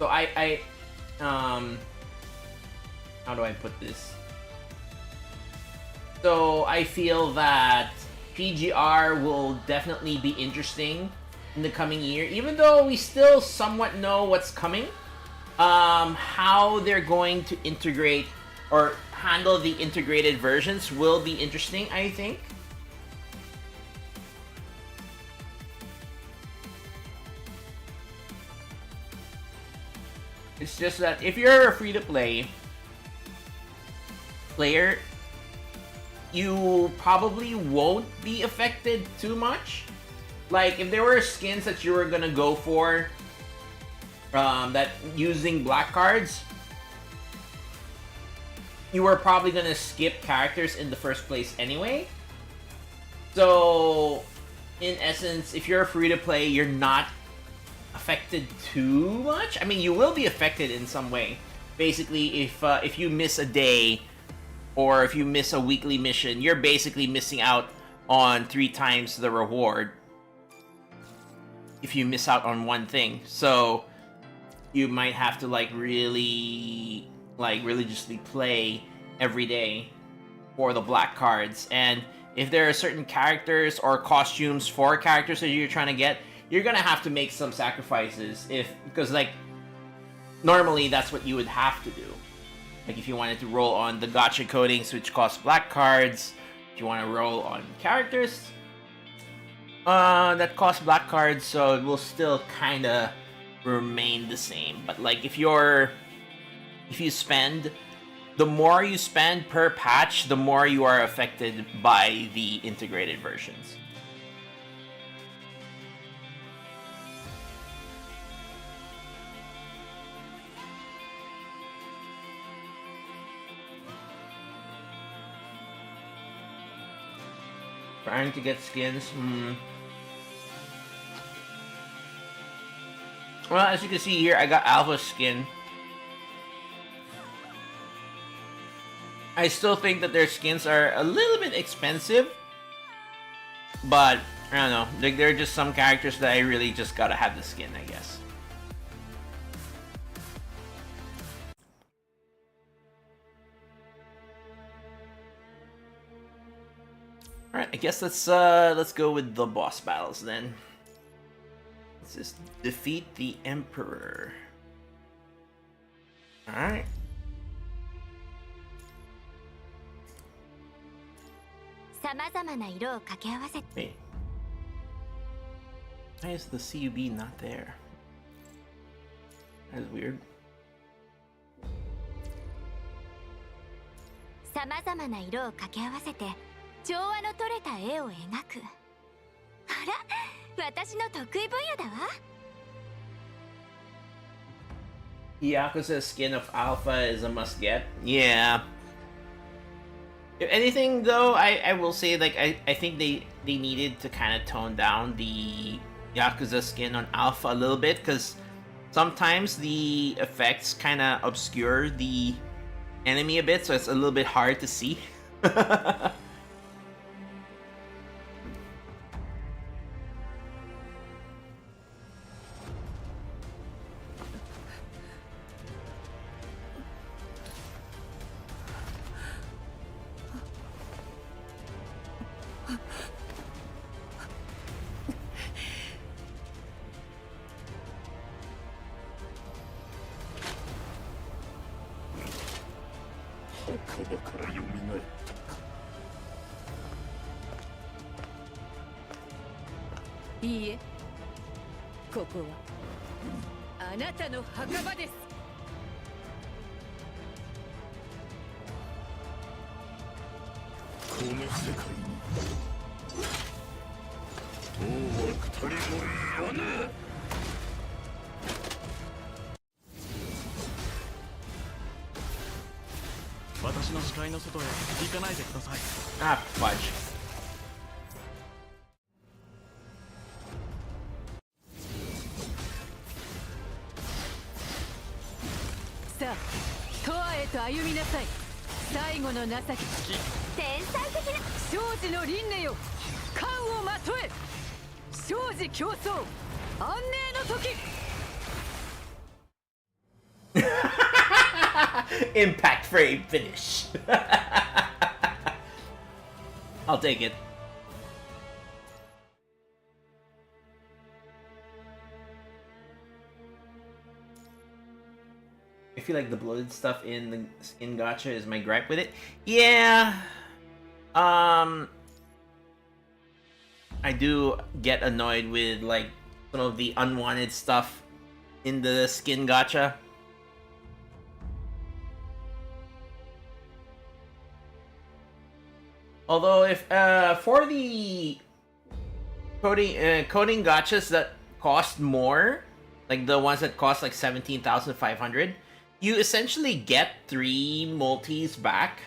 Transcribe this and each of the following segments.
So how do I put this? So I feel that PGR will definitely be interesting in the coming year, even though we still somewhat know what's coming. How they're going to integrate or handle the integrated versions will be interesting, I think. It's just that if you're a free-to-play player, you probably won't be affected too much. Like, if there were skins that you were gonna go for, that using black cards, you were probably gonna skip characters in the first place anyway. So, in essence, if you're a free-to-play, you're not affected too much. I mean, you will be affected in some way. Basically, if you miss a day, or if you miss a weekly mission, you're basically missing out on 3 times the reward if you miss out on one thing. So you might have to really religiously play every day for the black cards. And if there are certain characters or costumes for characters that you're trying to get, you're gonna have to make some sacrifices, because like normally that's what you would have to do. Like if you wanted to roll on the gacha coatings, which cost black cards, if you want to roll on characters that cost black cards, so it will still kind of remain the same. But like if you spend, the more you spend per patch, the more you are affected by the integrated versions. Trying to get skins. Well, as you can see here, I got Alpha skin. I still think that their skins are a little bit expensive, but I don't know. Like, there are just some characters that I really just gotta have the skin, I guess. Alright, I guess let's go with the boss battles then. Let's just defeat the Emperor. Alright. Wait. Why is the CUB not there? That is weird. 様々な色を掛け合わせて調和の取れた絵を描く。あら、私の得意分野だわ。Yakuza's skin of Alpha is a must get. Yeah. If anything, though, I will say, like, I think they needed to kind of tone down the Yakuza skin on Alpha a little bit, because sometimes the effects kind of obscure the enemy a bit, so it's a little bit hard to see. Ah, fudge. Impact frame finish. I'll take it. I feel like the bloated stuff in the skin gacha is my gripe with it. Yeah. I do get annoyed with like some of the unwanted stuff in the skin gacha. Although if for the coding gachas that cost more, like the ones that cost like 17,500, you essentially get 3 multis back.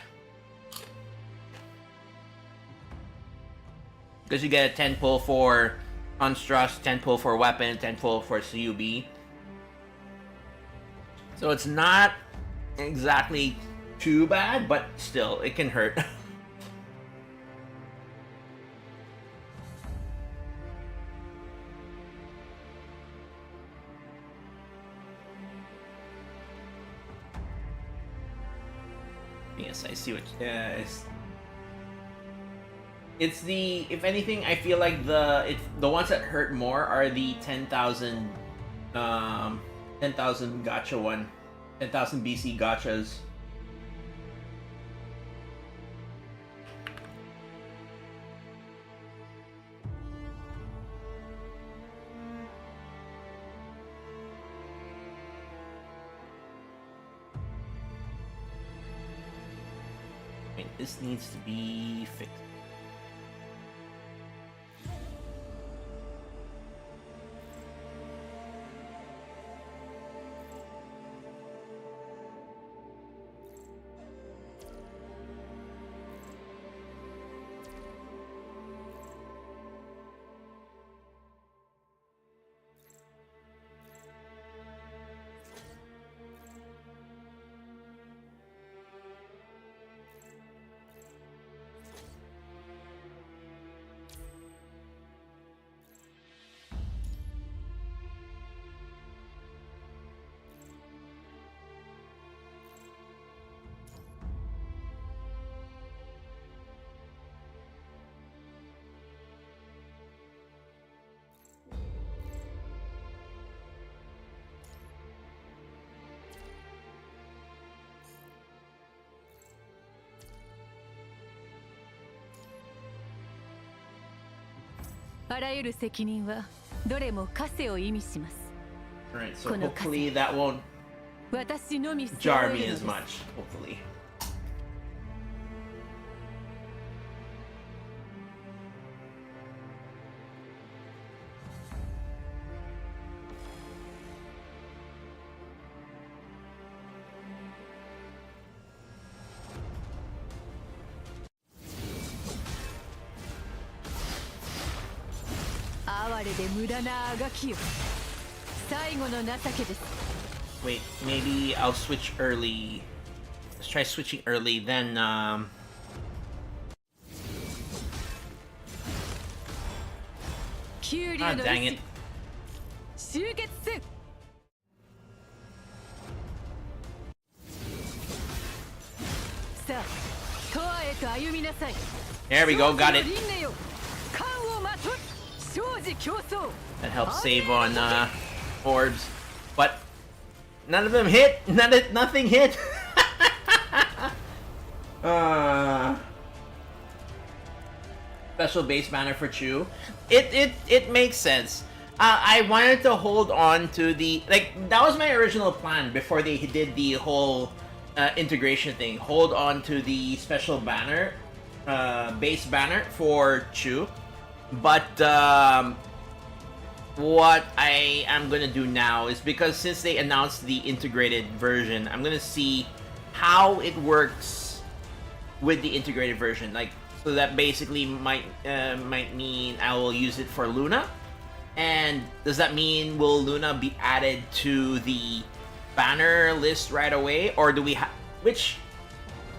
Because you get a 10 pull for Unstrust, 10 pull for Weapon, 10 pull for CUB. So it's not exactly too bad, but still, it can hurt. Yes, I see what. It's the, if anything, I feel like the ones that hurt more are the 10,000 gacha one, 10,000 BC gachas. Wait, this needs to be fixed. Alright, so hopefully that won't jar me as much, hopefully. Wait, maybe I'll switch early. Let's try switching early, then ah, dang it. There we go, got it. That helps save on orbs, but none of them hit. Nothing hit. Special base banner for Chu. It makes sense. I wanted to hold on to the, like, that was my original plan before they did the whole integration thing. Hold on to the special banner, base banner for Chu. But what I am gonna do now is, because since they announced the integrated version, I'm gonna see how it works with the integrated version. Like, so that basically might mean I will use it for Luna. And does that mean will Luna be added to the banner list right away, or do we have, which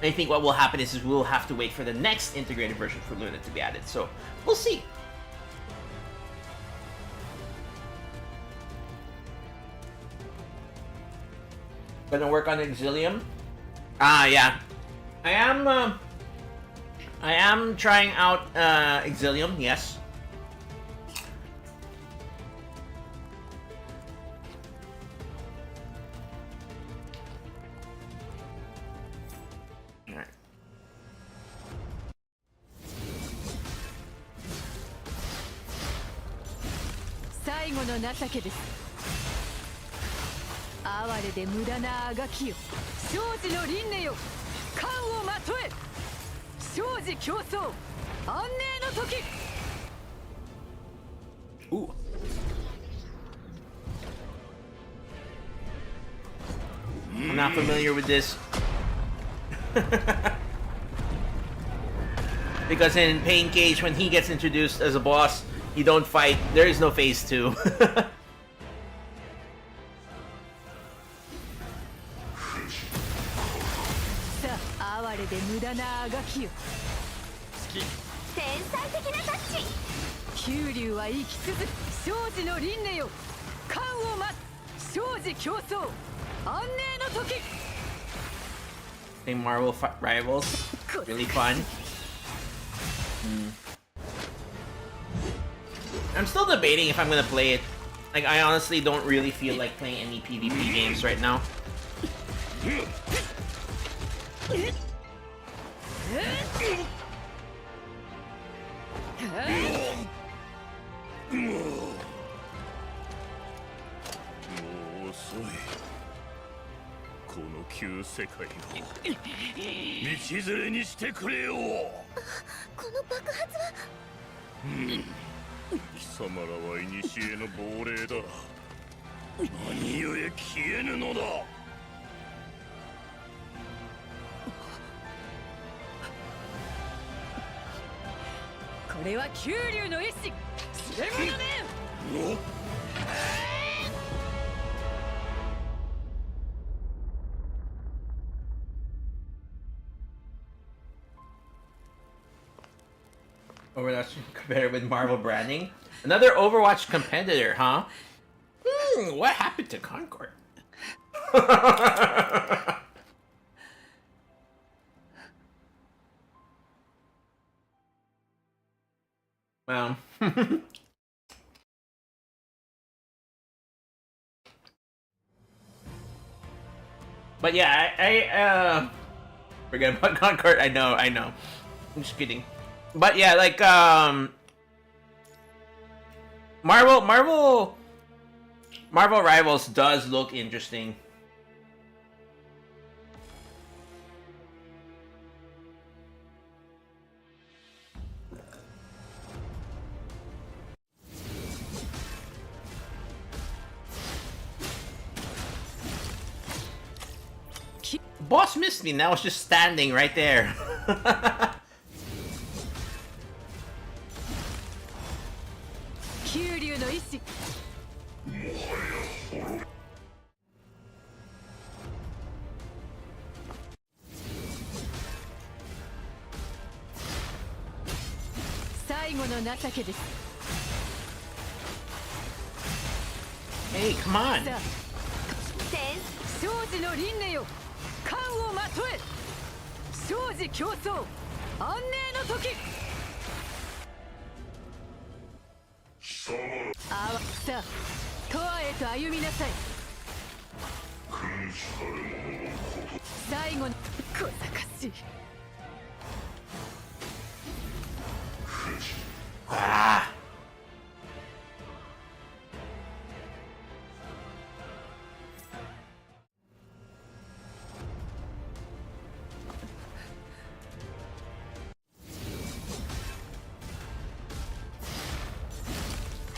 I think what will happen is we'll have to wait for the next integrated version for Luna to be added. So we'll see. Gonna work on Exilium. Ah, yeah. I am trying out Exilium, yes. Alright. 最後の情けです。哀れで無駄なあがきよ、生死の輪廻よ、冠をまとえ。生死競争、安寧の時。 Ooh. I'm not familiar with this. Because in Pain Cage, when he gets introduced as a boss, you don't fight. There is no phase 2. さあ、哀れで無駄なあがきよ。天才的なタッチ。九竜は生き続く、生死の輪廻よ、冠をま、生死競争、安寧の時。 I think Marvel Rivals really fun. I'm still debating if I'm gonna play it. Like, I honestly don't really feel like playing any PvP games right now. 遅い。この旧世界を道連れにしてくれよ。この爆発は。貴様らは古の亡霊だ。何故消えぬのだ。これは九竜の意志、知れ者ね。 Overwatch competitor with Marvel branding. Another Overwatch competitor, huh? What happened to Concord? Well. But yeah, I forget about Concord. I know. I'm just kidding. But yeah, like Marvel Rivals does look interesting. Boss missed me. Now it's just standing right there. 九竜の意志。最後の情けです。 Hey, come on. さあ、生死の輪廻よ、冠をまとえ。生死競争、安寧の時。 さあ、永遠へと歩みなさい。最後の小賢しい。Ah.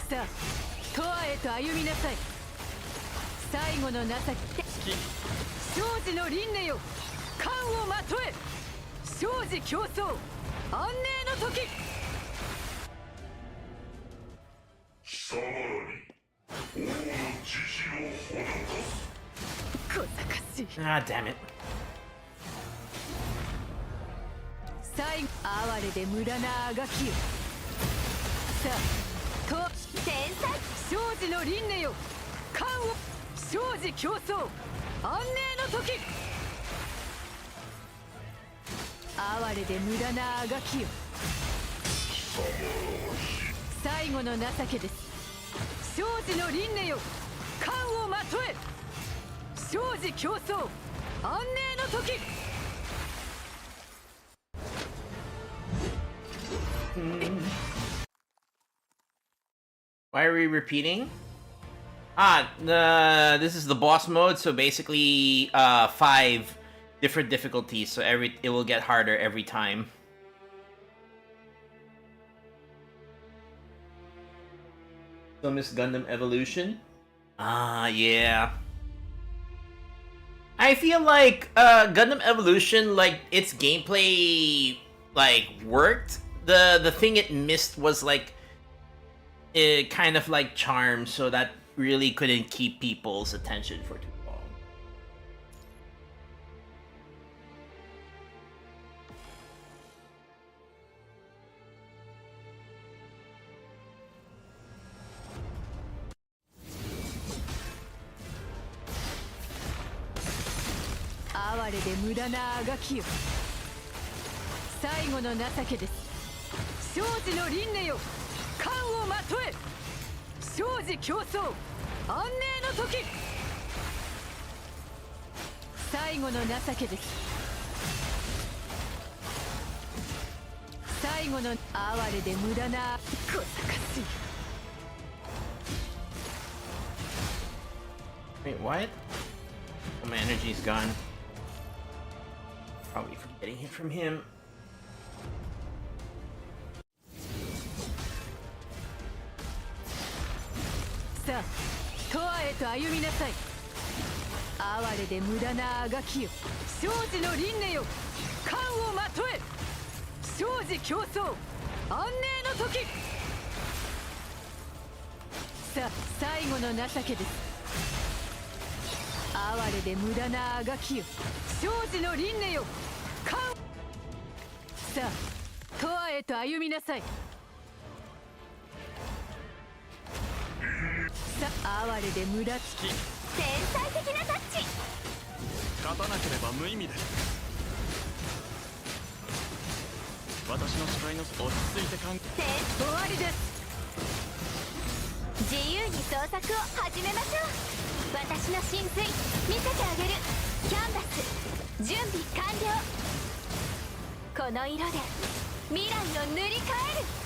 さあ、永遠へと歩みなさい。最後の情け。生死の輪廻よ、冠をまとえ。生死競争、安寧の時。 貴様らに王の慈悲を施す。小賢しい。 Ah, damn it. 最後、哀れで無駄なあがきよ。さあ、と天才。生死の輪廻よ、冠を。生死競争、安寧の時哀れで無駄なあがきよ最後の情けです生児の輪廻よ冠をまとえ生児競争安寧の時Why are we repeating? This is the boss mode, so basically 5 different difficulties, so it will get harder every time. So Miss Gundam Evolution? Yeah. I feel like Gundam Evolution, like its gameplay like worked. The thing it missed was like it kind of like charm, so that really couldn't keep people's attention for too long.哀れで無駄なあがきよ最後の情けです生児の輪廻よ冠をまとえ生児競争安寧の時最後の情けです最後の哀れで無駄な小賢しい Wait, what? Oh, my energy's gone. Probably from getting hit from him. さあ、永遠へと歩みなさい哀れで無駄なあがきよ生児の輪廻よ冠をまとえ生児競争安寧の時さあ、最後の情けです哀れで無駄なあがきよ生児の輪廻よ冠さあ、永遠へと歩みなさい哀れで無駄つき天才的なタッチ勝たなければ無意味です私の視界の落ち着いて考え終わりです自由に創作を始めましょう私の神髄見せてあげるキャンバス準備完了この色で未来を塗り替える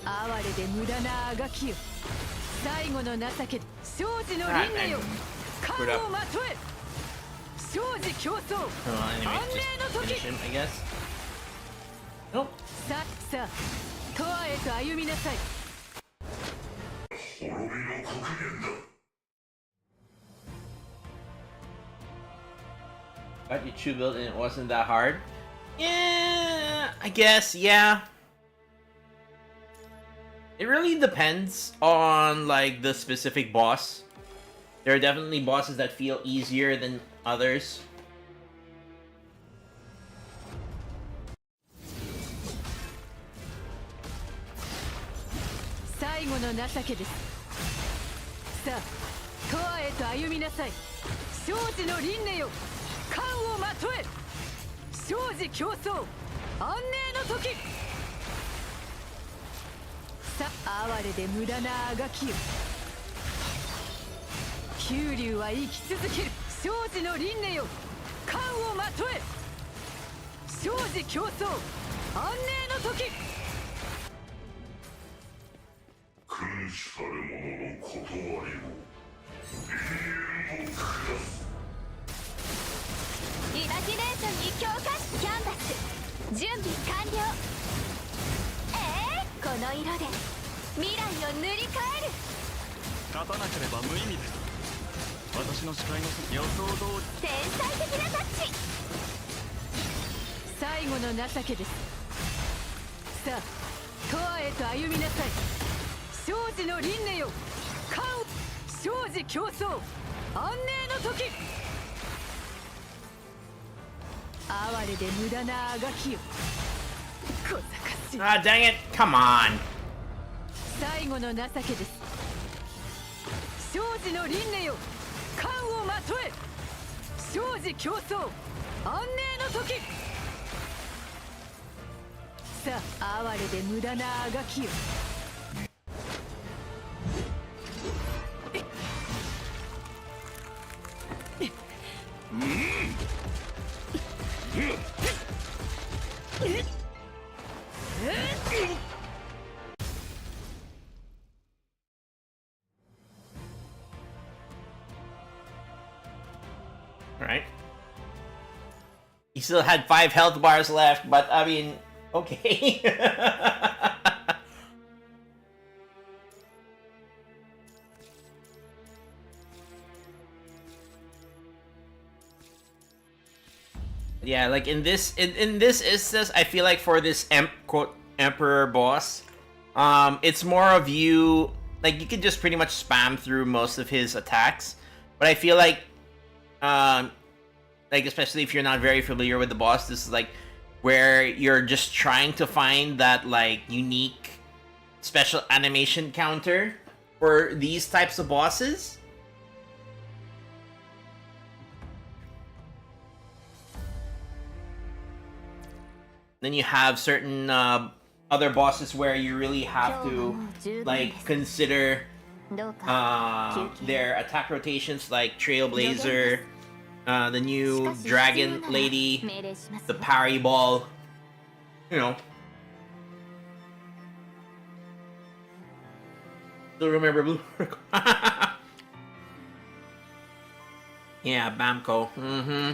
哀れで無駄なあがきよ最後の情け生児の輪廻よ冠をまとえ生児競争 Well, anyway, 安 just 寧の時 finish him, I guess. Nope. さあ永遠へと歩みなさい Got your true build and it wasn't that hard? Yeah, I guess, yeah. It really depends on like the specific boss. There are definitely bosses that feel easier than others.情けですさあ永遠へと歩みなさい生児の輪廻よ冠をまとえ生児競争安寧の時さ哀れで無駄なあがきよ九竜は生き続ける生児の輪廻よ冠をまとえ生児競争安寧の時君主たる者の断りを永遠を下すイマジネーションに強化キャンバス準備完了この色で未来を塗り替える勝たなければ無意味です私の視界の予想通り天才的なタッチ最後の情けですさあ永遠へと歩みなさい生児の輪廻よ冠生児競争安寧の時哀れで無駄なあがきよ小賢しい Ah, dang it! Come on! 最後の情けです生児の輪廻よ冠をまとえ生死競争安寧の時さあ哀れで無駄なあがきよAlright. He still had 5 health bars left, but I mean, okay. Yeah, like in this instance, I feel like for this quote Emperor boss, it's more of you like you could just pretty much spam through most of his attacks, but I feel like especially if you're not very familiar with the boss, this is like where you're just trying to find that like unique special animation counter for these types of bosses. Then you have certain other bosses where you really have to like consider their attack rotations, like Trailblazer, the new Dragon Lady, the Parry Ball, you know. Still remember Blue? Yeah, Bamco. Mm-hmm.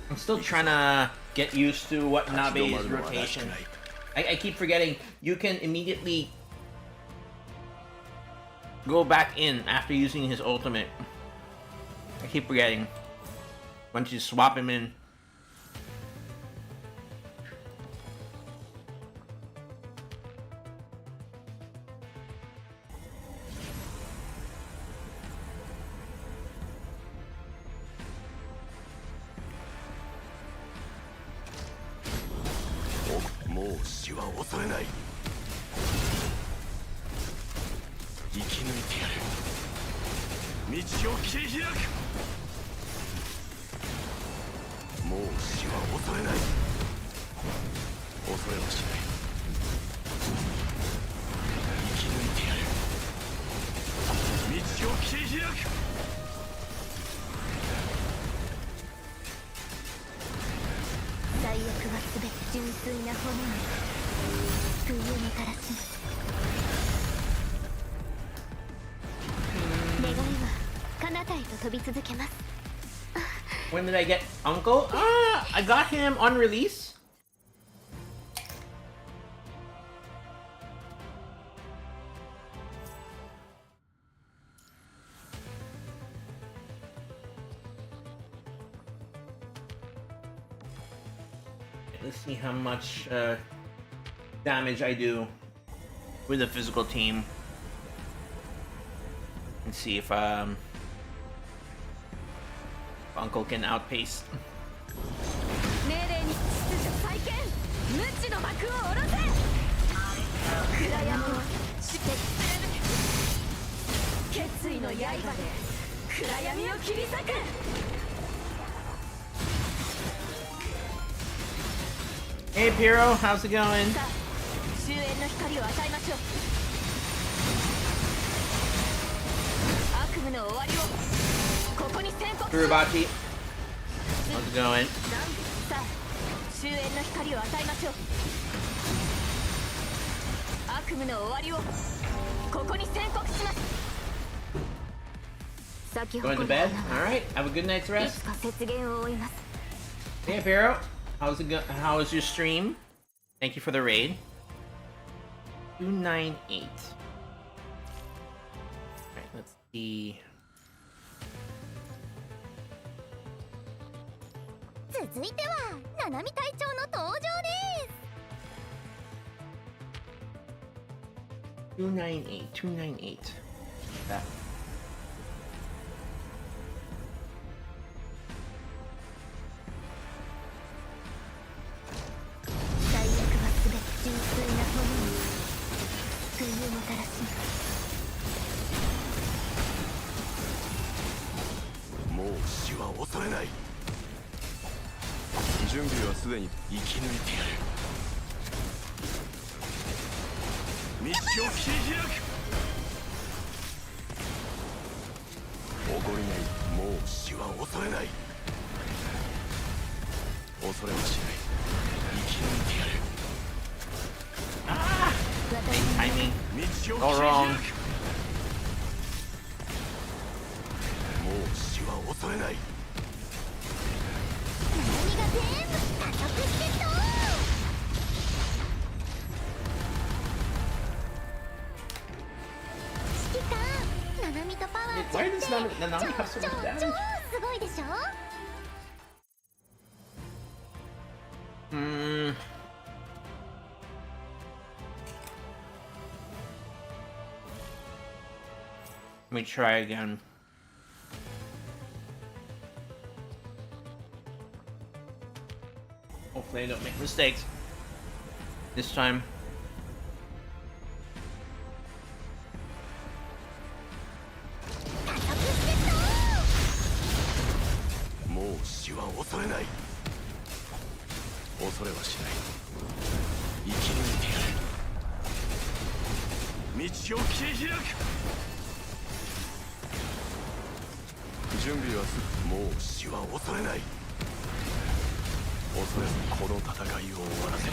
I'm still trying to get used to what Nabe's rotation. I keep forgetting you can immediately go back in after using his ultimate. I keep forgetting. Once you swap him in. When did I get Uncle? I got him on release. Let's see how much damage I do with a physical team. And see if Uncle can outpace. 命令に秩序再建無知の幕を下ろせ暗闇をして決意の刃で暗闇を切り裂く Hey Piro, how's it going? さあ終焉の光を与えましょう悪夢の終わりをここに宣告 Kurubachi, how's it going? さあ終焉の光を与えましょう悪夢の終わりをここに宣告します先ほ Going ど to bed? Alright, have a good night's い rest. つか雪原を追います Hey Piro, how's it how was your stream? Thank you for the raid. 298. Alright, let's see. 続いてはナナミ隊長の登場です 298. That. 最悪はすべて純粋なものに救いをもたらしますもう死は恐れない。準備はすでに生き抜いてやる。道を切り開く。怒りない。もう死は恐れない。恐れはしない。生き抜いてやる。Timing. 道を Go 切り wrong. 開く。もう死は恐れない。何が全部加速してと指揮官ナナミとパワー Why does Nanami have so much 超 damage? すごいでしょ Let me try again. Hopefully I don't make mistakes this time.もう死は恐れない。恐れはしない。生き抜いてやる。道を切り開く。準備はすぐ。もう死は恐れない。恐れずこの戦いを終わらせる。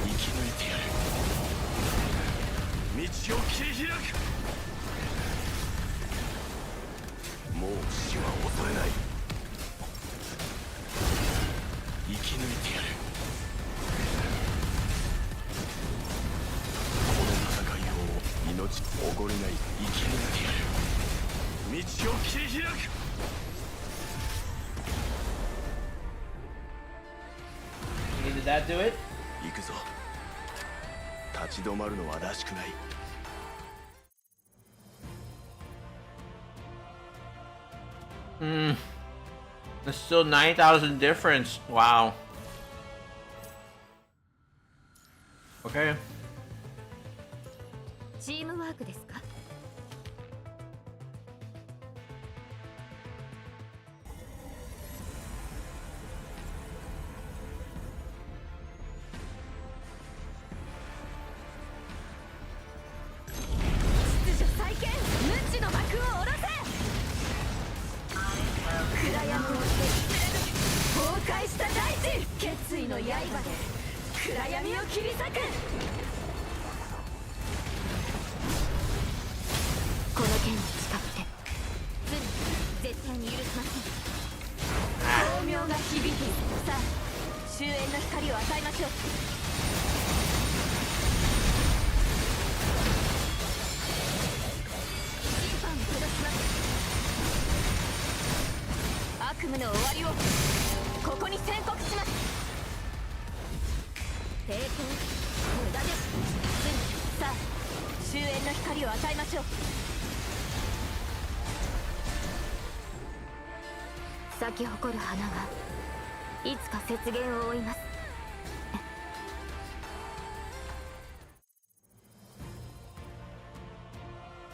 生き抜いてやる。道を切り開く。もう死は恐れない。生き抜いてやる。この戦いを命おごりない。生き抜いてやる。道を切り開く。Did that do it? 行くぞ。立ち止まるのはらしくない。There's still 9,000 difference. Wow. Okay. チームワークですか秩序再建無知の幕を下ろせ暗闇を崩壊した大地決意の刃で暗闇を切り裂くこの剣に誓って絶対に許しません終焉の光を与えましょう。審判を下します。悪夢の終わりをここに宣告します。抵抗無駄です。さあ終焉の光を与えましょう。咲き誇る花はいつか雪原を追います。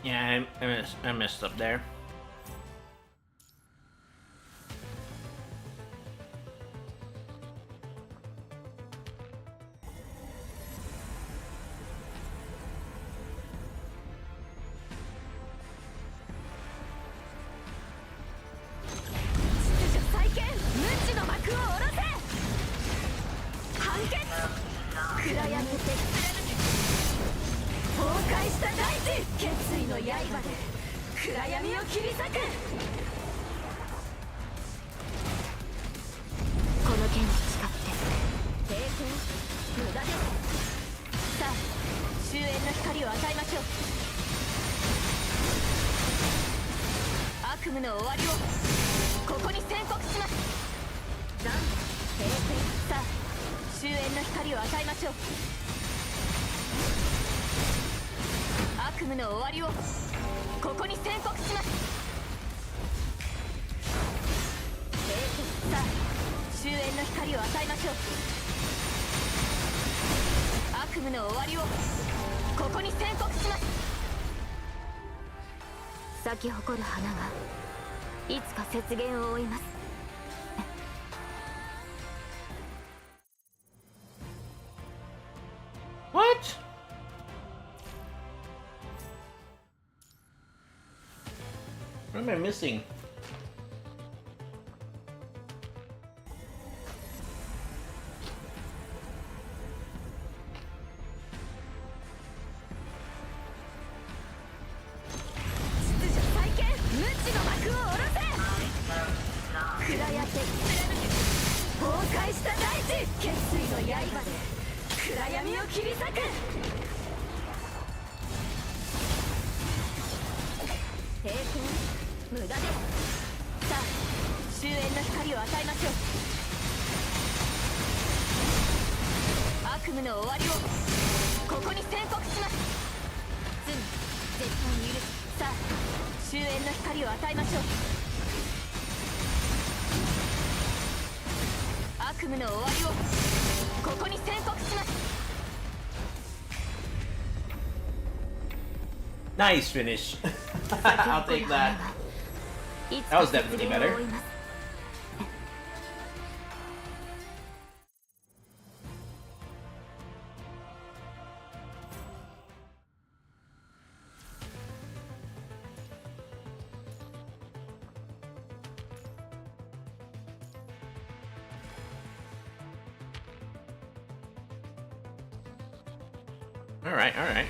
Yeah, I messed up there.咲き誇る花はいつか雪原を追います。What? What am I missing? Nice finish. I'll take that. That was definitely better. Alright, alright.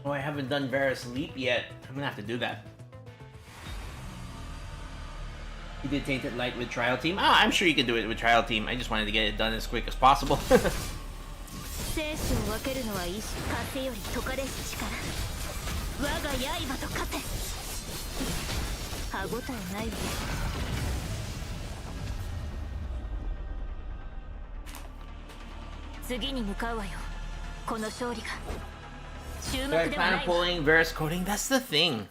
Oh, I haven't done Vera's Leap yet. I'm gonna have to do that. You did Tainted Light with Trial Team? Ah, I'm sure you can do it with Trial Team. I just wanted to get it done as quick as possible. Do I plan on pulling Vera's coding? That's the thing.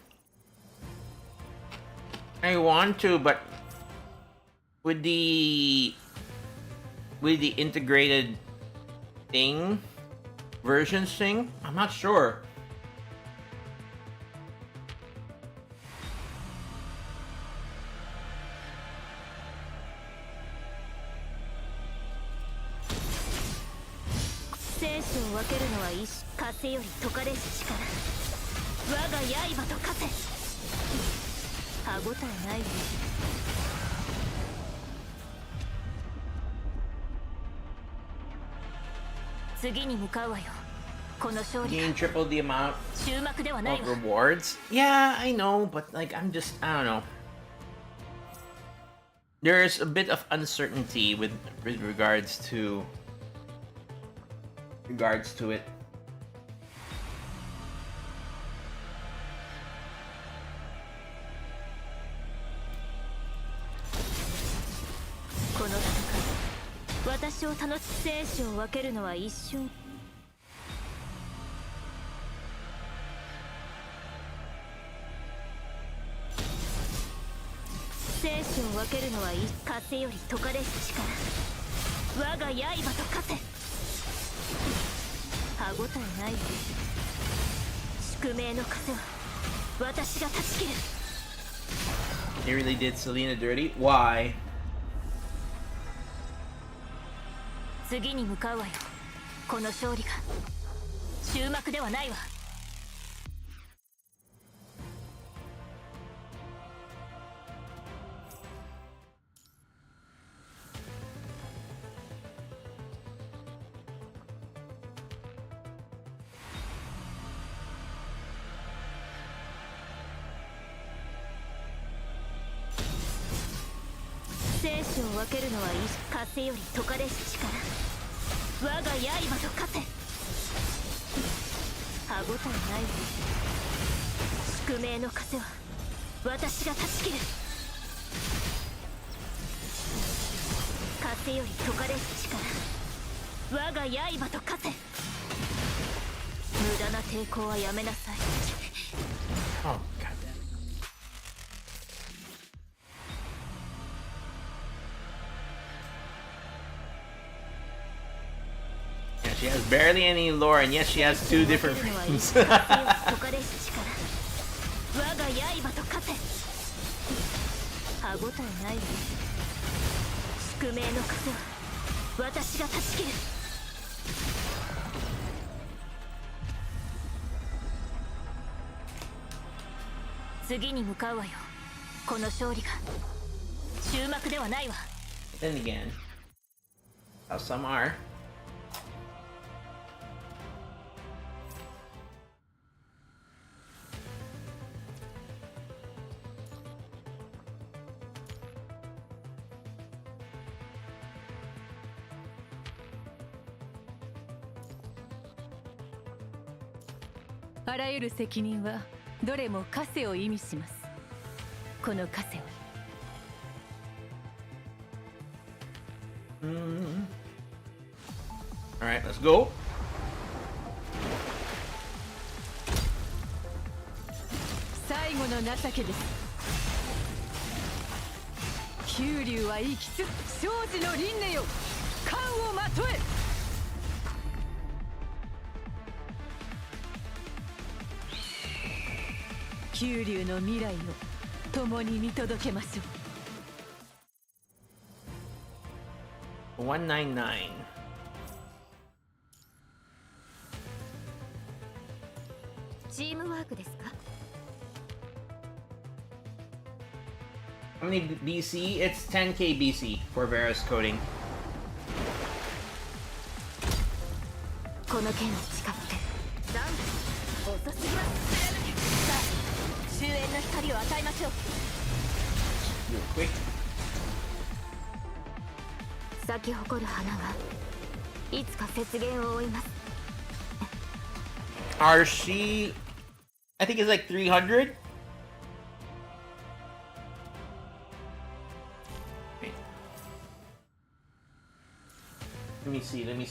I want to, but with the integrated thing, versions sing? I'm not sure. Gain triple the amount of rewards. Yeah, I know, but like I don't know. There's a bit of uncertainty with regards to it. He really did Selena dirty? Why? 次に向かうわよ。この勝利が終幕ではないわ。生死を分けるのは風より解かれし力。我が刃と勝て。歯ごたえないわ。宿命の風は私が断ち切る。風より解かれし力。我が刃と勝て。無駄な抵抗はやめなさい。Oh, God. She has barely any lore, and yes, she has two different frames. 我が刃と勝て。歯ごたえないわ。宿命の風は私が断ち切る。次に向かうわよ。この勝利が終幕ではないわ。 Then again, how some are. "あらゆる責任はどれも枷を意味します。この枷は All right, let's go. 最後の情けです。九竜は生きつ生児の輪廻よ、冠をまとえ。九竜の未来を共に見届けましょう。 199. チームワークですか？ How many BC? It's 10k BC for Vera's coding. この剣に誓ってダウン遅すぎます。さあ終焉の光を与えましょう。 Real quick. 咲き誇る花がいつか雪原を追います。 RC, I think it's like 300. Wait. Let me see. Let me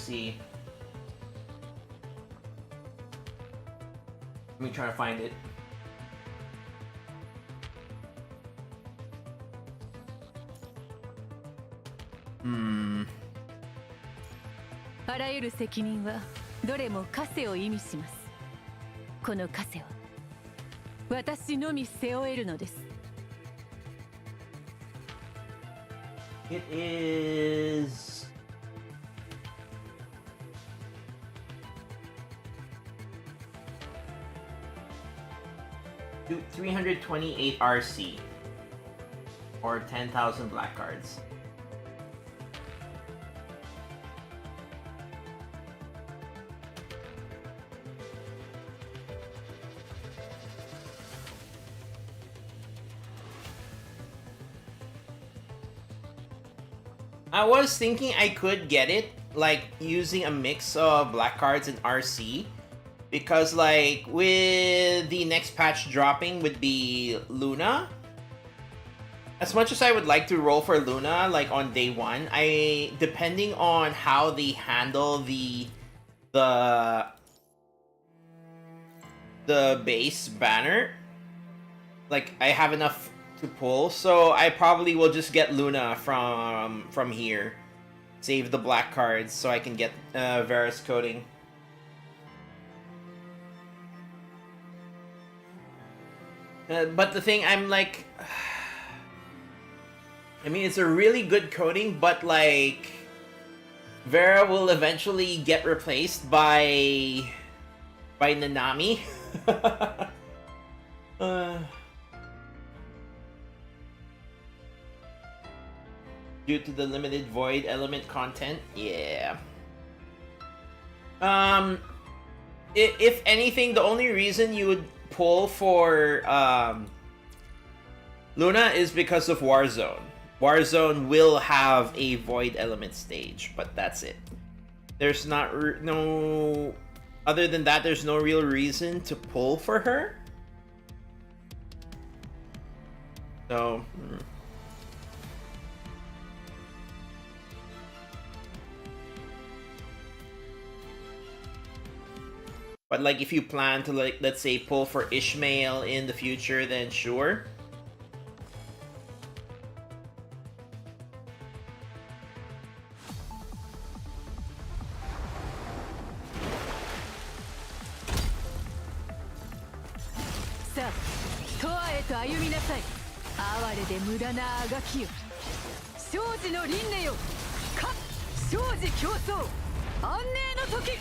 try to find it. あらゆる責任はどれも枷を意味します。この枷は私のみ背負えるのです。 It is 328 RC or 10,000 black cards. I was thinking I could get it like using a mix of black cards and RC, because like with the next patch dropping would be Luna. As much as I would like to roll for Luna like on day one, depending on how they handle the base banner, like I have enough to pull, so I probably will just get Luna from here. Save the black cards so I can get Varus coding. But the thing, I'm like, I mean, it's a really good coding, but like, Vera will eventually get replaced by Nanami. Due to the limited void element content, yeah. If anything, the only reason you would pull for Luna is because of Warzone. Warzone will have a void element stage, but that's it. There's not no other than that. There's no real reason to pull for her. So. But like if you plan to like, let's say, pull for Ishmael in the future, then sure. Sa, Toaへと歩みなさい。哀れで無駄なあがきよ。生死の輪廻よ。か、生死競争。安寧の時。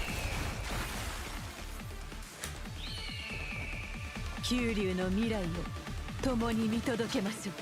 九竜の未来を共に見届けましょう。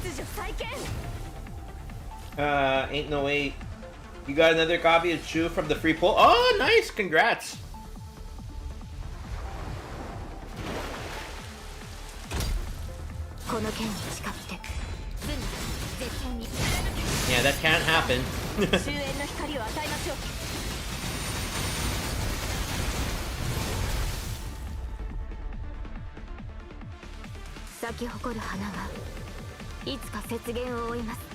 秩序再建。 Ain't no way. You got another copy of Chu from the free pull? Oh, nice! Congrats! Yeah, that can't happen. 終焉の光を与えましょう。咲き誇る花がいつか雪原を覆います。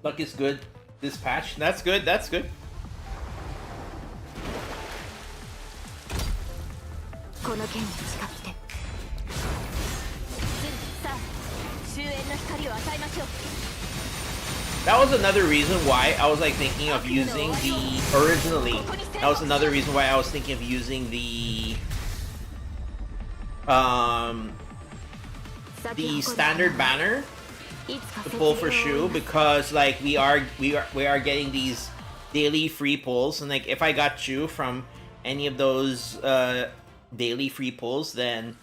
Luck is good this patch. That's good, that's good. この剣に誓って。さあ、終焉の光を与えましょう。 That was another reason why I was like thinking of using the originally. That was another reason why I was thinking of using the standard banner to pull for Shu, because like we are getting these daily free pulls, and like if I got Shu from any of those daily free pulls, then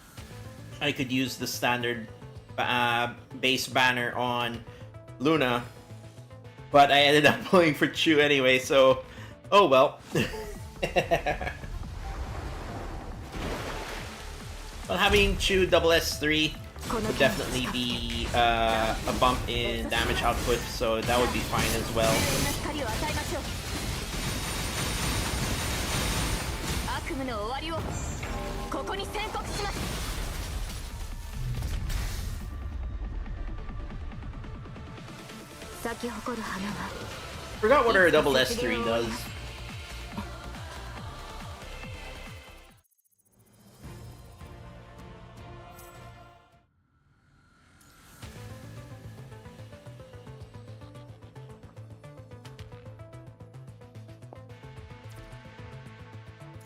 I could use the standard base banner on Luna. But I ended up pulling for Chu anyway, so oh well. Well, having Chu double S3 would definitely be a bump in damage output, so that would be fine as well. 悪夢の終わりをここに宣告します。咲き誇る花は Forgot what her double S3 does.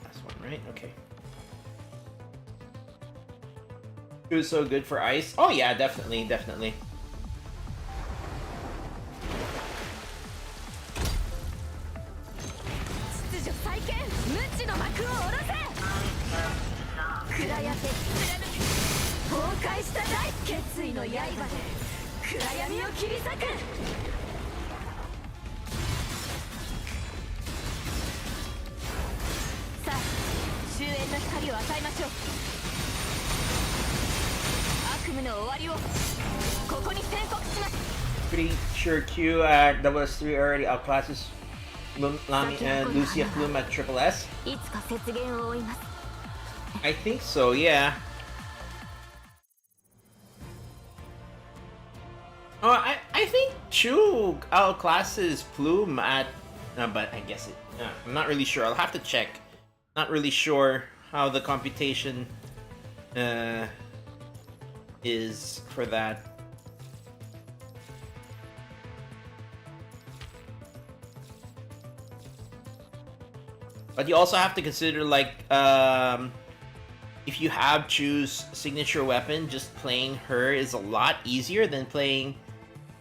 Last one, right? Okay. It was so good for ice. Oh yeah, definitely, definitely. 秩序再建無知の幕を下ろせ。暗闇で貫け崩壊した大決意の刃で暗闇を切り裂く。さあ終焉の光を与えましょう。悪夢の終わりをここに宣告します。 Pretty sure Q at double S3 already outclasses Lami and Lucia Plume at triple S. いつか雪原を追います。 I think so, yeah. Oh, I think Chu outclasses Plume at... but I guess it... I'm not really sure. I'll have to check. Not really sure how the computation is for that. But you also have to consider, like, if you have Chu's signature weapon, just playing her is a lot easier than playing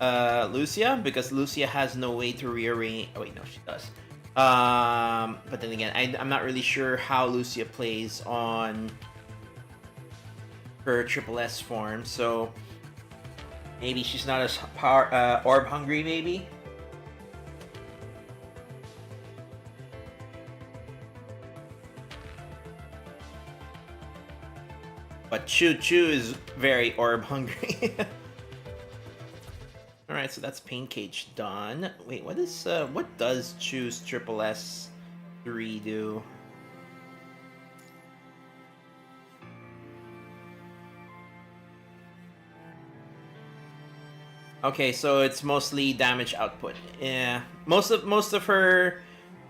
Lucia, because Lucia has no way to rearrange. Oh wait, no, she does. But then again, I'm not really sure how Lucia plays on her triple S form, so maybe she's not as orb hungry, maybe. But Chu is very orb hungry. Alright, so that's Pain Cage done. Wait, what does Chu's triple S3 do? Okay, so it's mostly damage output. Yeah, most of her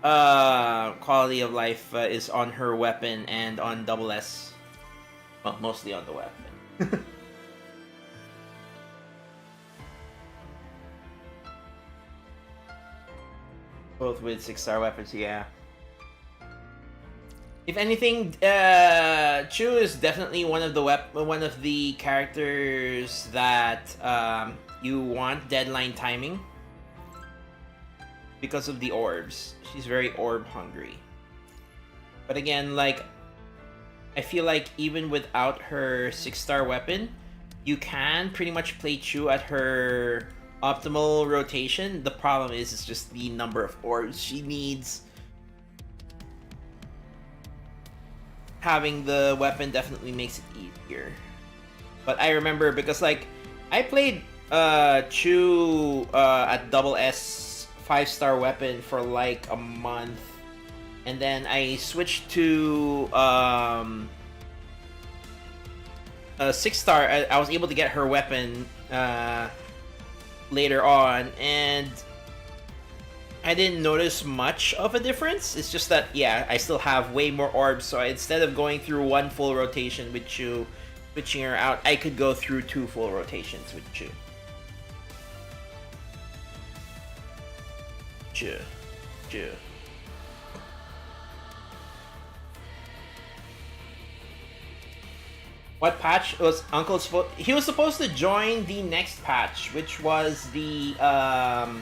quality of life is on her weapon and on double S. Well, mostly on the weapon. Both with 6-star weapons, yeah. If anything, Chu is definitely one of the characters that you want deadline timing because of the orbs. She's very orb hungry. But again, like, I feel like even without her 6-star weapon, you can pretty much play Chu at her optimal rotation. The problem is it's just the number of orbs she needs. Having the weapon definitely makes it easier. But I remember because, like, I played Chu at double S 5-star weapon for like a month. And then I switched to 6-star. I was able to get her weapon later on, and I didn't notice much of a difference. It's just that, yeah, I still have way more orbs, so instead of going through one full rotation with Chu, switching her out, I could go through 2 full rotations with Chu. Chu. What patch was Uncle supposed? He was supposed to join the next patch, which was the oh,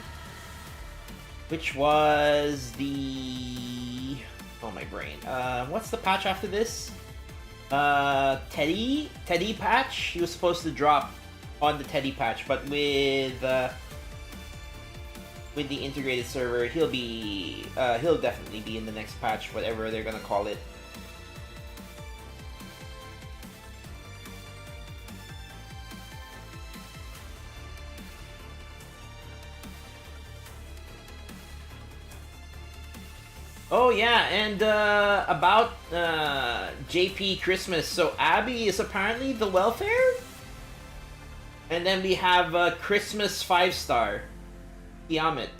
my brain. What's the patch after this? Teddy patch. He was supposed to drop on the Teddy patch, but with the integrated server, he'll definitely be in the next patch, whatever they're gonna call it. Oh yeah, and about JP Christmas. So Abby is apparently the welfare, and then we have Christmas 5-star, Tiamat.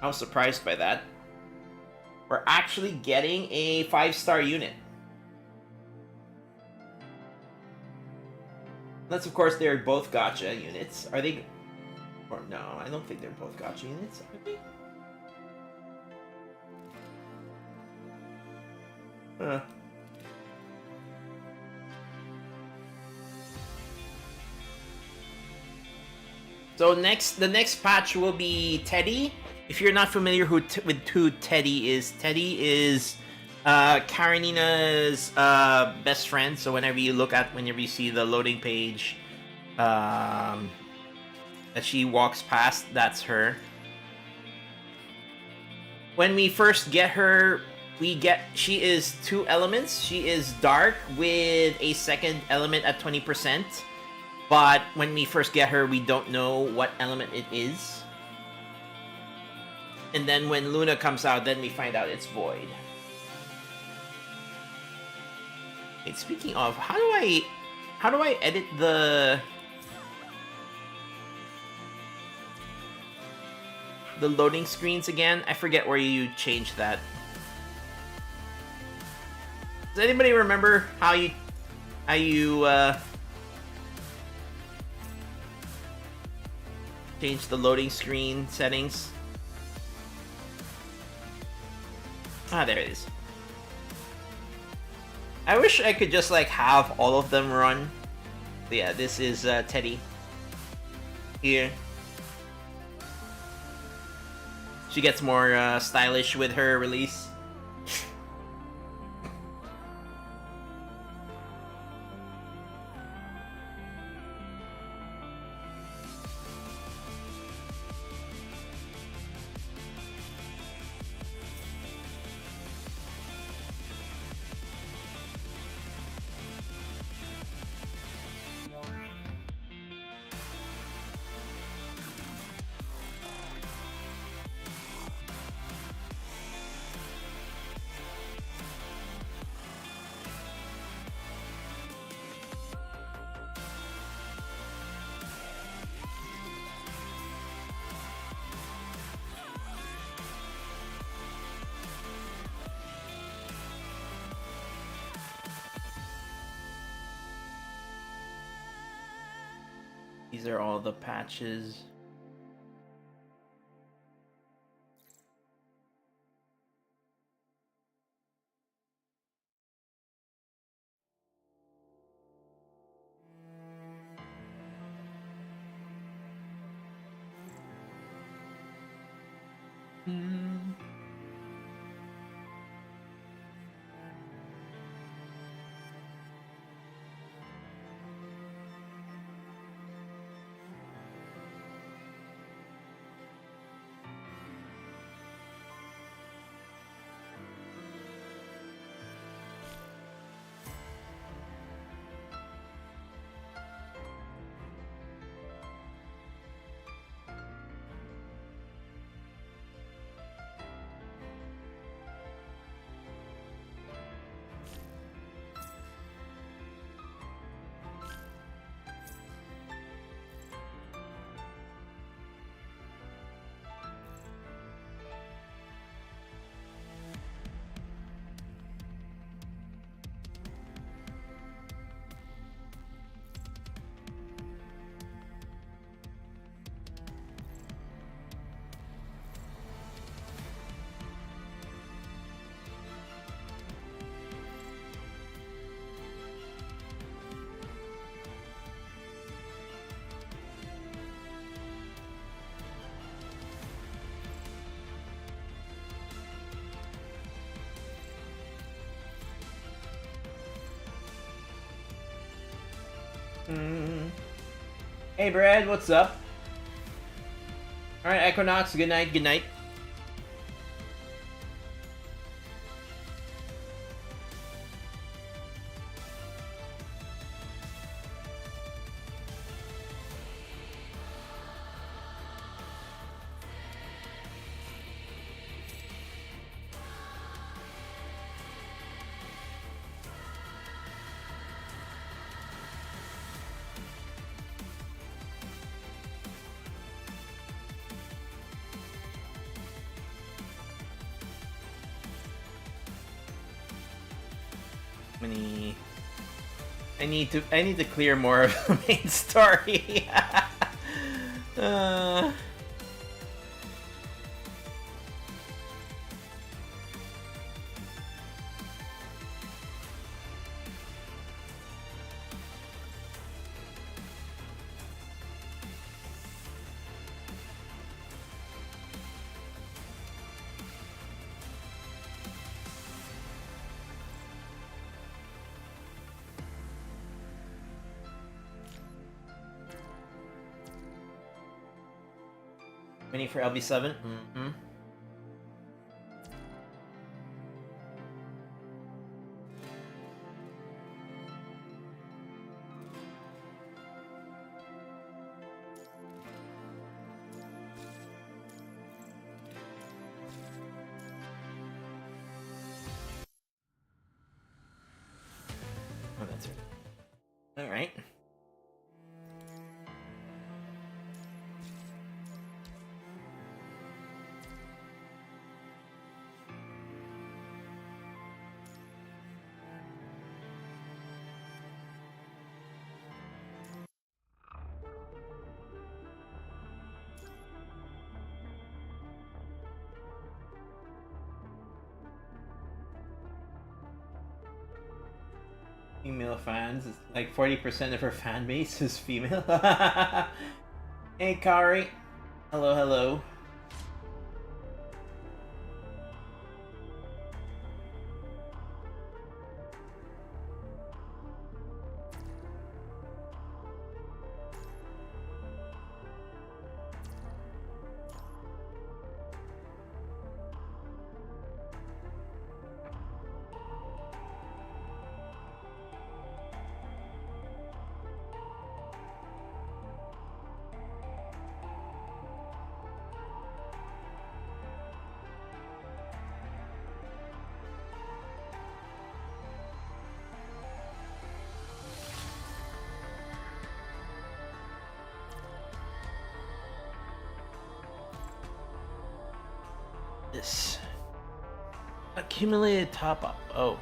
I was surprised by that. We're actually getting a 5-star unit. Unless, of course, they're both gotcha units. Are they? Or no, I don't think they're both gotcha units. Are they? Huh. So the next patch will be Teddy. If you're not familiar with who Teddy is Karenina's best friend. So whenever you see the loading page, that she walks past, that's her. When we first get her, she is 2 elements. She is dark with a second element at 20%. But when we first get her, we don't know what element it is. And then when Luna comes out, then we find out it's void. Wait, speaking of, how do I edit the loading screens again? I forget where you change that. Does anybody remember how you change the loading screen settings? Ah, there it is. I wish I could just like have all of them run. But yeah, this is Teddy. Here. She gets more stylish with her release. These are all the patches. Hey Brad, what's up? Alright, Equinox, good night, good night. Many. I need to clear more of the main story. Waiting for LB7. Mm-hmm. Oh, that's right. All right. Female fans, it's like 40% of her fan base is female. Hey Kari, hello, hello. This accumulated top up. Oh,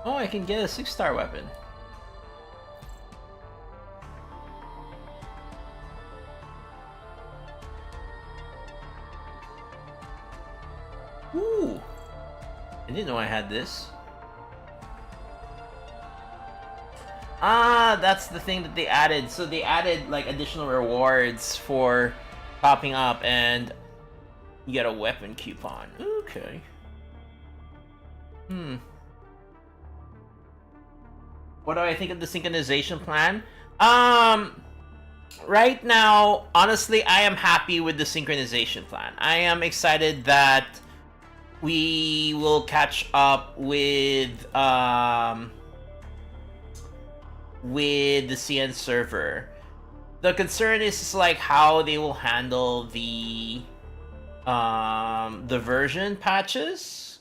I can get a 6-star weapon. Ooh, I didn't know I had this. Ah, that's the thing that they added. So they added like additional rewards for popping up, and you get a weapon coupon. Okay. What do I think of the synchronization plan? Right now, honestly, I am happy with the synchronization plan. I am excited that we will catch up with the CN server. The concern is like how they will handle the version patches,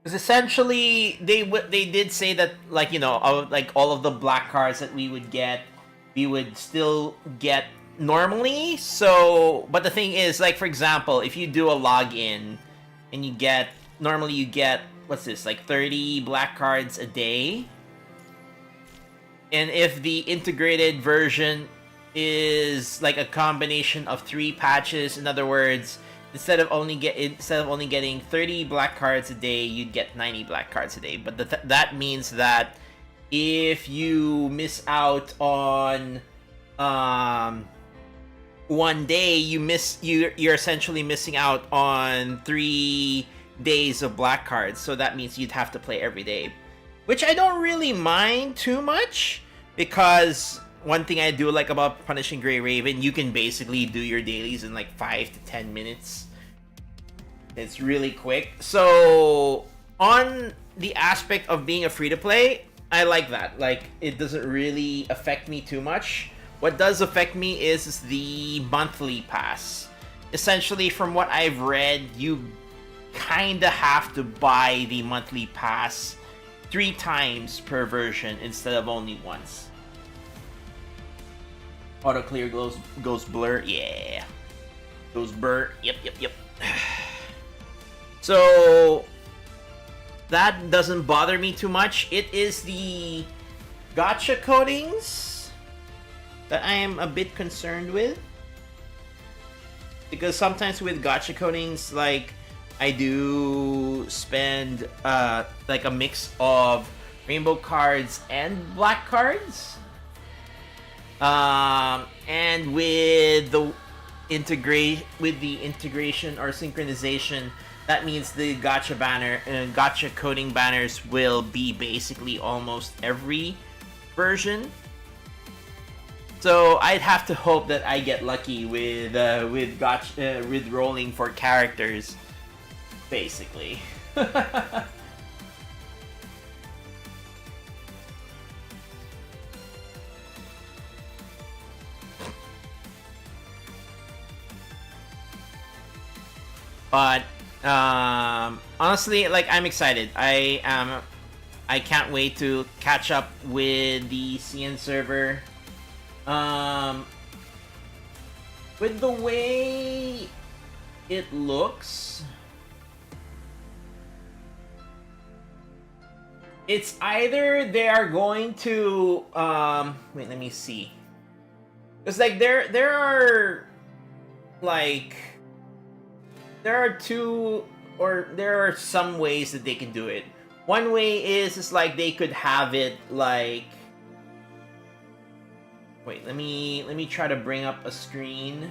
because essentially they did say that, like, you know, like all of the black cards that we would still get normally. So, but the thing is, like, for example, if you do a login and you get what's this, like 30 black cards a day, and if the integrated version is like a combination of 3 patches, in other words, instead of only getting 30 black cards a day, you'd get 90 black cards a day. But that means that if you miss out on one day, you're essentially missing out on 3 days of black cards. So that means you'd have to play every day, which I don't really mind too much, because one thing I do like about Punishing Grey Raven, you can basically do your dailies in like 5 to 10 minutes. It's really quick. So on the aspect of being a free-to-play, I like that. Like, it doesn't really affect me too much. What does affect me is the monthly pass. Essentially, from what I've read, you kinda have to buy the monthly pass 3 times per version instead of only once. Auto clear goes blur, yeah. Goes blur, yep. So that doesn't bother me too much. It is the gacha coatings that I am a bit concerned with. Because sometimes with gacha coatings, like, I do spend like a mix of rainbow cards and black cards. And with the integration or synchronization, that means the gacha coding banners will be basically almost every version. So I'd have to hope that I get lucky with rolling for characters, basically. But honestly, like, I'm excited. I can't wait to catch up with the CN server. With the way it looks, it's either they are going to wait, let me see. It's like there are some ways that they can do it. One way is like they could have it like, wait, let me try to bring up a screen.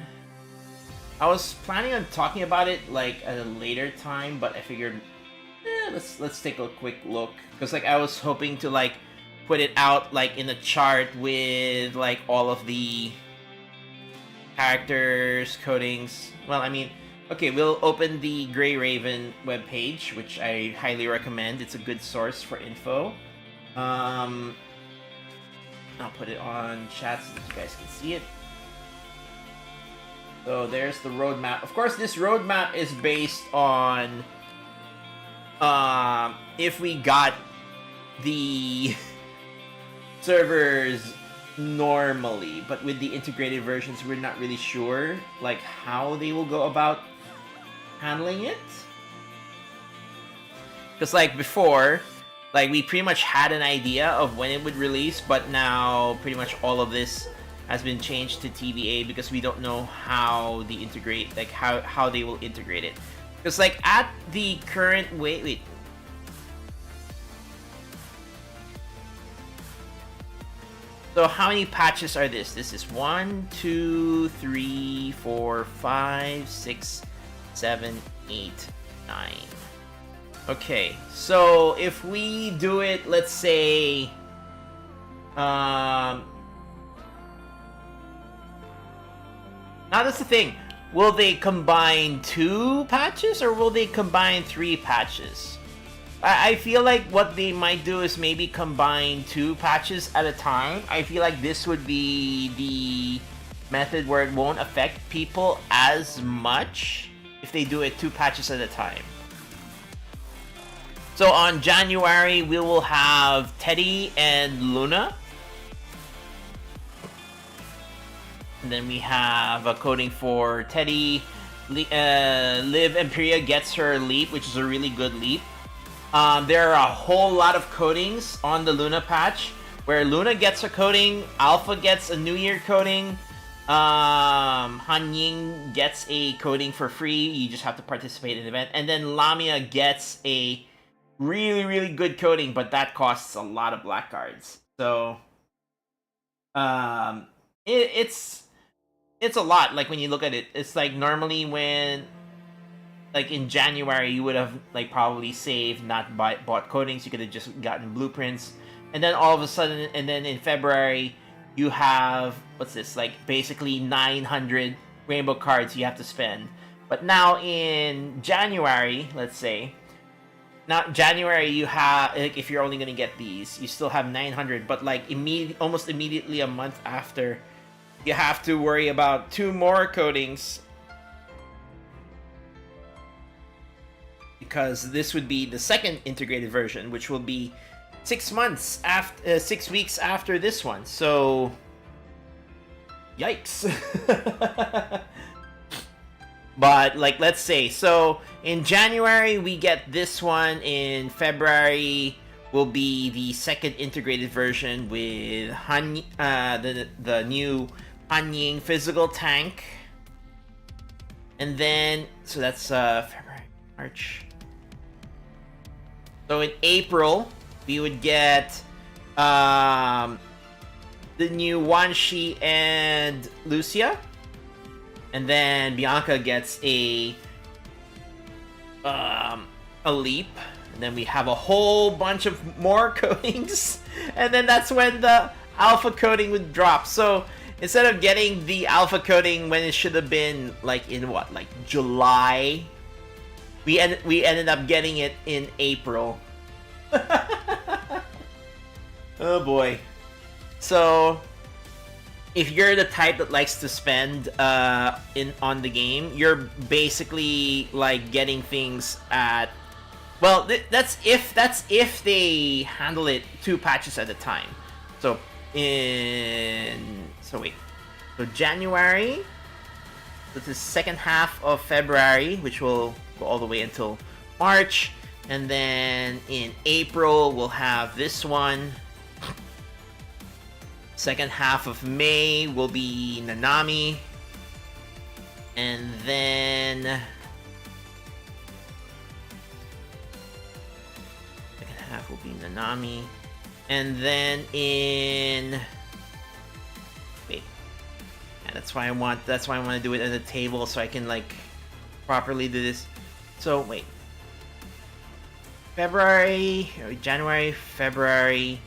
I was planning on talking about it like at a later time, but I figured let's take a quick look, because like I was hoping to like put it out like in a chart with like all of the characters, codings. Well, I mean, okay, we'll open the Grey Raven webpage, which I highly recommend. It's a good source for info. I'll put it on chat so that you guys can see it. So there's the roadmap. Of course, this roadmap is based on if we got the servers normally, but with the integrated versions, we're not really sure like how they will go about handling it. Because like before, like we pretty much had an idea of when it would release, but now pretty much all of this has been changed to TVA because we don't know how they integrate, like how they will integrate it. Because like at the current wait. So how many patches are this? This is 1, 2, 3, 4, 5, 6, 7, 8, 9. Okay, so if we do it, let's say, now that's the thing. Will they combine 2 patches or will they combine 3 patches? I feel like what they might do is maybe combine 2 patches at a time. I feel like this would be the method where it won't affect people as much if they do it 2 patches at a time. So on January, we will have Teddy and Luna. And then we have a coding for Teddy. Liv Imperia gets her leap, which is a really good leap. There are a whole lot of codings on the Luna patch, where Luna gets a coding, Alpha gets a New Year coding, Han Ying gets a coding for free, you just have to participate in the event, and then Lamia gets a really, really good coding, but that costs a lot of black cards. So, it's a lot, like when you look at it. It's like normally when, like in January, you would have like probably saved, not bought codings, you could have just gotten blueprints. And then all of a sudden, and then in February, you have, what's this, like basically 900 rainbow cards you have to spend. But now in January, let's say, now January you have, like if you're only going to get these, you still have 900, but like almost immediately a month after, you have to worry about 2 more codings. Because this would be the second integrated version, which will be 6 months after, 6 weeks after this one. So, yikes! But like, let's say, so in January we get this one. In February will be the second integrated version with the new Han Ying physical tank. And then, so that's February, March. So in April, we would get the new Wan Shi and Lucia. And then Bianca gets a leap. And then we have a whole bunch of more coatings. And then that's when the alpha coating would drop. So instead of getting the alpha coating when it should have been like in what, like July, we ended up getting it in April. Oh boy. So if you're the type that likes to spend on the game, you're basically like getting things at, well, that's if they handle it 2 patches at a time. So so January, this is second half of February, which will go all the way until March, and then in April we'll have this one. Second half of May will be Nanami. And then second half will be Nanami. And then in wait. Yeah, that's why I want to do it at a table so I can like properly do this. So wait. January, February,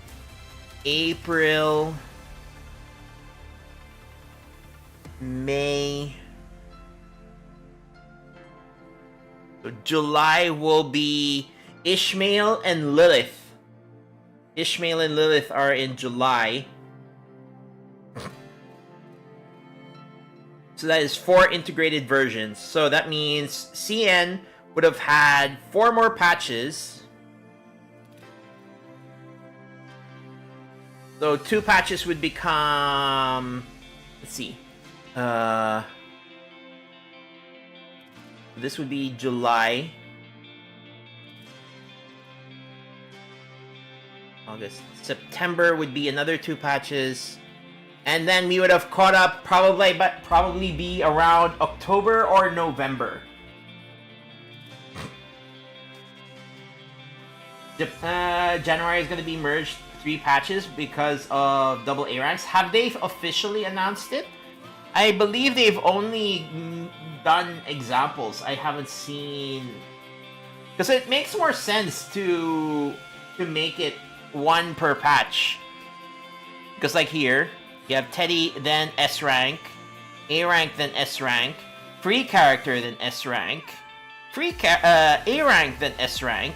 April, May. So July will be Ishmael and Lilith. Ishmael and Lilith are in July. So that is 4 integrated versions. So that means CN would have had 4 more patches. So 2 patches would become, let's see, this would be July, August, September would be another 2 patches, and then we would have caught up probably be around October or November. January is going to be merged 3 patches because of double A ranks. Have they officially announced it? I believe they've only done examples. I haven't seen, because it makes more sense to make it 1 per patch. Because like here, you have Teddy, then S rank, A rank, then S rank, free character, then S rank, A rank, then S rank,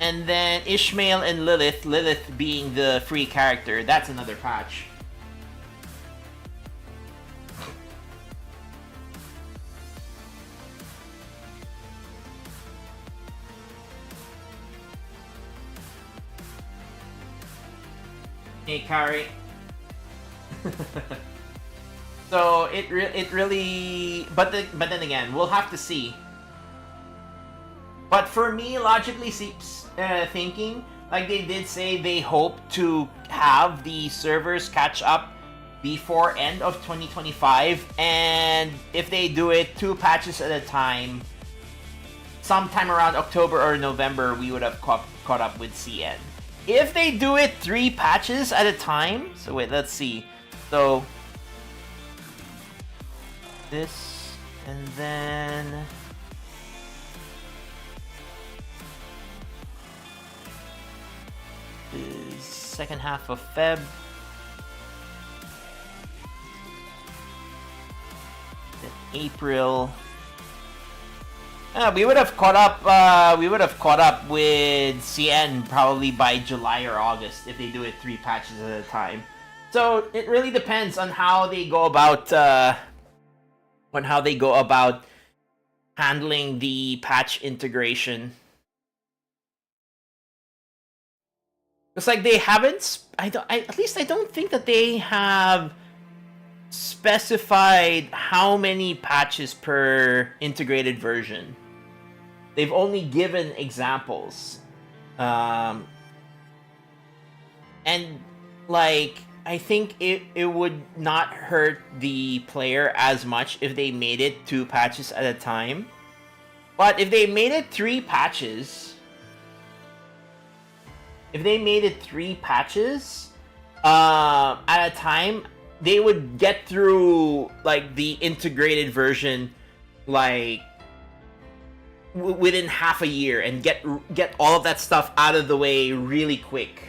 and then Ishmael and Lilith. Lilith being the free character. That's another patch. Hey, Kari. So it really, but then again, we'll have to see. But for me, logically thinking, like they did say, they hope to have the servers catch up before end of 2025, and if they do it 2 patches at a time, sometime around October or November, we would have caught up with CN. If they do it 3 patches at a time, so wait, let's see. So this, and then the second half of Feb. Then April. We would have caught up. We would have caught up with CN probably by July or August if they do it 3 patches at a time. So it really depends on how they go about handling the patch integration. It's like they haven't. At least I don't think that they have specified how many patches per integrated version. They've only given examples. And like, I think it would not hurt the player as much if they made it 2 patches at a time. But if they made it 3 patches, at a time, they would get through like the integrated version like within half a year and get all of that stuff out of the way really quick,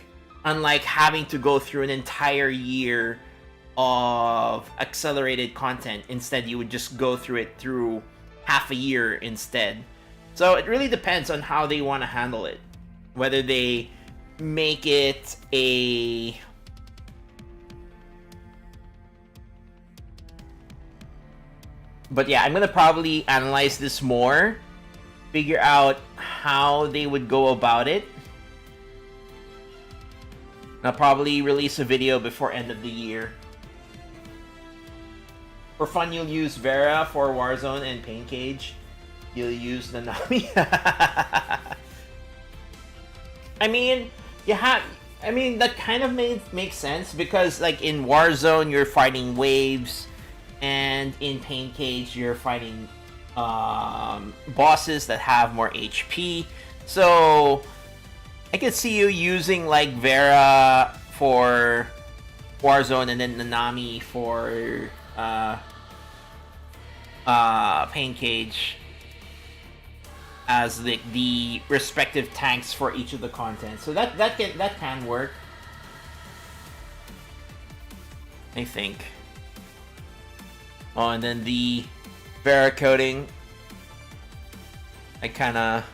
unlike having to go through an entire year of accelerated content. Instead, you would just go through it through half a year instead. So it really depends on how they want to handle it, whether they make it a but yeah, I'm gonna probably analyze this more, figure out how they would go about it. I'll probably release a video before end of the year. For fun, you'll use Vera for Warzone and Pain Cage. You'll use Nanami. I mean, that kind of makes sense, because like in Warzone you're fighting waves, and in Pain Cage you're fighting bosses that have more HP. So I could see you using like Vera for Warzone and then Nanami for Pain Cage as the respective tanks for each of the content. So that can work, I think. Oh, and then the Vera coding, I kinda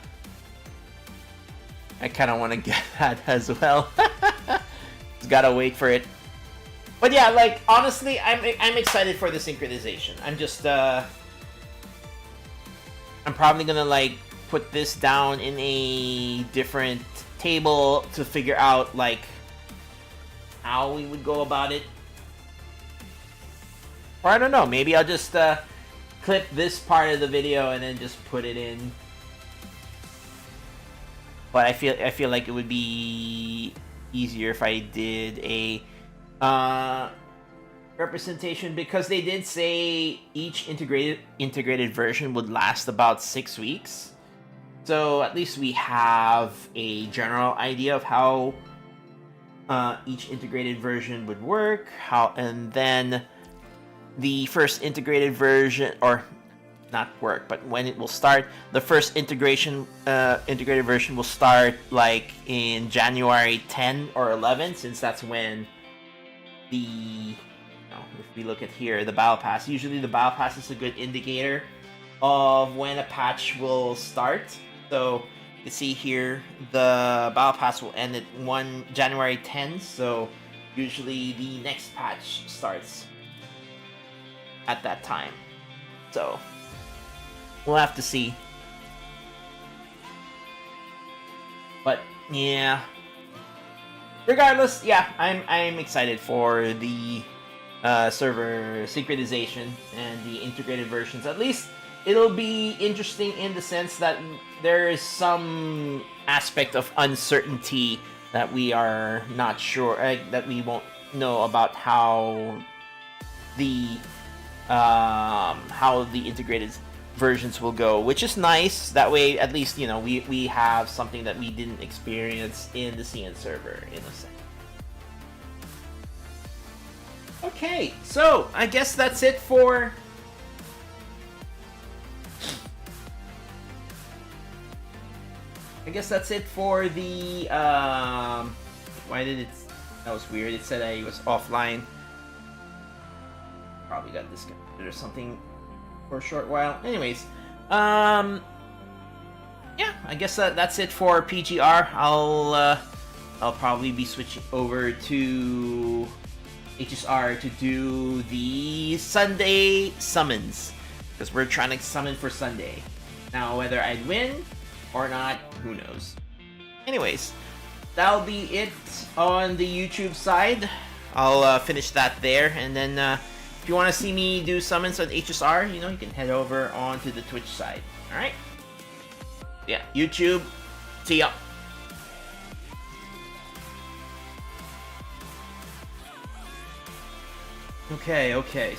want to get that as well. Just gotta wait for it. But yeah, like honestly, I'm excited for the synchronization. I'm probably gonna like put this down in a different table to figure out like how we would go about it. Or I don't know, maybe I'll just clip this part of the video and then just put it in. But I feel like it would be easier if I did a representation, because they did say each integrated version would last about 6 weeks. So at least we have a general idea of how each integrated version would work, and then the first integrated version, or not work, but when it will start, the first integrated version will start like in January 10 or 11, since that's when if we look at here, the battle pass, usually the battle pass is a good indicator of when a patch will start. So you see here, the battle pass will end at January 10, so usually the next patch starts at that time. So we'll have to see. But yeah, regardless, yeah, I'm excited for the server synchronization and the integrated versions. At least it'll be interesting in the sense that there is some aspect of uncertainty that we are not sure, that we won't know about how the integrated versions will go, which is nice. That way, at least, we have something that we didn't experience in the CN server in a sense. Okay, so I guess that's it for the why did it, that was weird. It said I was offline. Probably got disconnected or something for a short while. Anyways, yeah, I guess that's it for PGR. I'll probably be switching over to HSR to do the Sunday summons, because we're trying to summon for Sunday. Now, whether I'd win or not, who knows. Anyways, that'll be it on the YouTube side. I'll finish that there, and then if you want to see me do summons on HSR, you know, you can head over onto the Twitch side. All right. Yeah, YouTube. See ya. Okay, so